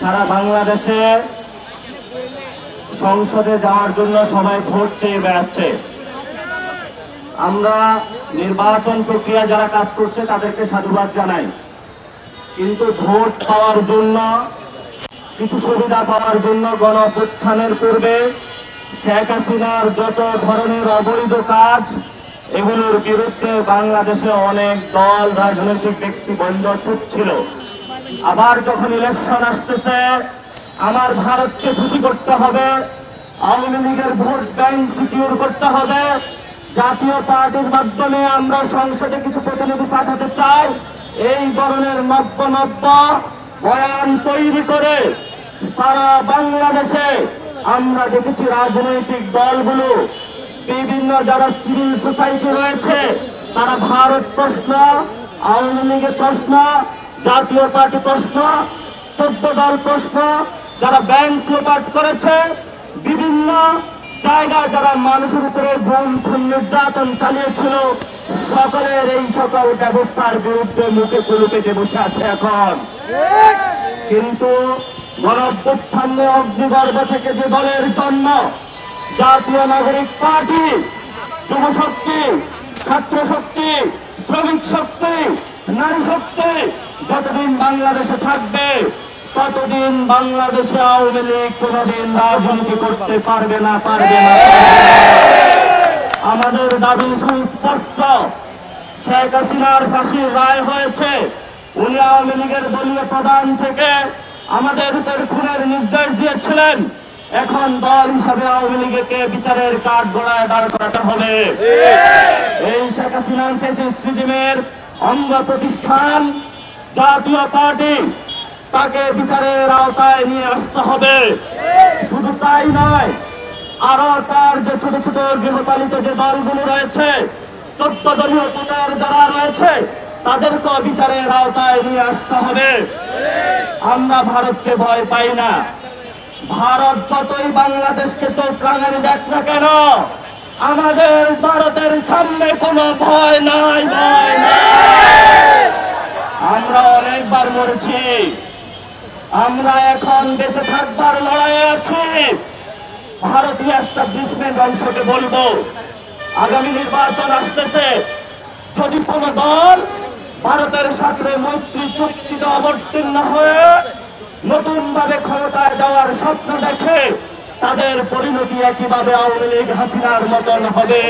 সারা বাংলাদেশে সংসদে যাওয়ার জন্য সবাই ভোট চেয়ে বেড়াচ্ছে। আমরা নির্বাচন প্রক্রিয়া যারা কাজ করছে তাদেরকে সাধুবাদ জানাই, কিন্তু ভোট পাওয়ার জন্য, কিছু সুবিধা পাওয়ার জন্য গণঅভ্যুত্থানের পূর্বে শেখ হাসিনার যত ধরনের অবৈধ কাজ, এগুলোর বিরুদ্ধে বাংলাদেশে অনেক দল, রাজনৈতিক ব্যক্তিবৃন্দ ছুটছিল। আবার যখন ইলেকশন আসতেছে, আমার ভারতকে খুশি করতে হবে, আওয়ামী লীগের ভোট ব্যাংক সিকিউর করতে হবে, জাতীয় পার্টির মাধ্যমে আমরা সংসদে কিছু প্রতিনিধি পাঠাতে চাই, এই ধরনের নব্য নব্য বয়ান তৈরি করে তারা বাংলাদেশে আমরা দেখেছি রাজনৈতিক দলগুলো, বিভিন্ন যারা সিভিল সোসাইটি রয়েছে, তারা ভারত প্রশ্ন, আওয়ামী লীগের প্রশ্ন, জাতীয় পার্টি প্রশ্ন, 14 দল প্রশ্ন, যারা ব্যাংক লোপাট করেছে, বিভিন্ন জায়গায় যারা মানুষের উপরে গুম খুন নির্যাতন চালিয়েছিল, সকলের এই সকল ব্যবস্থার বিরুদ্ধে মুখে কুলু পেটে বসে আছে এখন। কিন্তু গণঅভ্যুত্থানের অগ্নিগর্ভ থেকে যে দলের জন্ম, জাতীয় নাগরিক পার্টি, যুব শক্তি, ছাত্র শক্তি, শ্রমিক শক্তি, নারী শক্তি যতদিন বাংলাদেশে থাকবে ততদিন বাংলাদেশে আওয়ামী লীগ কোনদিন রাজনীতি করতে পারবে না। আমাদের দাবি সুস্পষ্ট। শেখ হাসিনার ফাঁসির রায় হয়েছে, উনি আওয়ামী লীগের দলীয় প্রধান থেকে আমাদের উপর খুনের নির্দেশ দিয়েছিলেন। এখন দল হিসাবে আওয়ামী লীগকে বিচারের কাঠ গড়ায় দাঁড় করাতে হবে। এই শেখ হাসিনার ফ্যাসিস্ট রেজিমের অঙ্গ প্রতিষ্ঠান জাতীয় পার্টি, তাকে বিচারের আওতায় নিয়ে আসতে হবে। শুধু তাই নয়, আরো তার যে ছোট ছোট গৃহপালিত যে দলগুলো রয়েছে, 14 দলীয় জোটের যারা রয়েছে, তাদেরকেও বিচারের আওতায় নিয়ে আসতে হবে। আমরা ভারতকে ভয় পাই না। ভারত যতই বাংলাদেশকে চোখ রাঙানি দেখ না কেন, আমাদের ভারতের সামনে কোনো ভয় নাই। আমরা অনেকবার মরেছি, আমরা এখন বেঁচে থাকবার লড়াইয়ে আছি। ভারতীয় এস্টাবলিশমেন্ট অংশকে বলবো, আগামী নির্বাচন আসতেছে, যদি কোন দল ভারতের সাথে মৈত্রী চুক্তিতে অবতীর্ণ হয়ে নতুন ভাবে ক্ষমতায় যাওয়ার স্বপ্ন দেখে, তাদের পরিণতি একইভাবে আওয়ামী লীগ হাসিনার মতন হবে।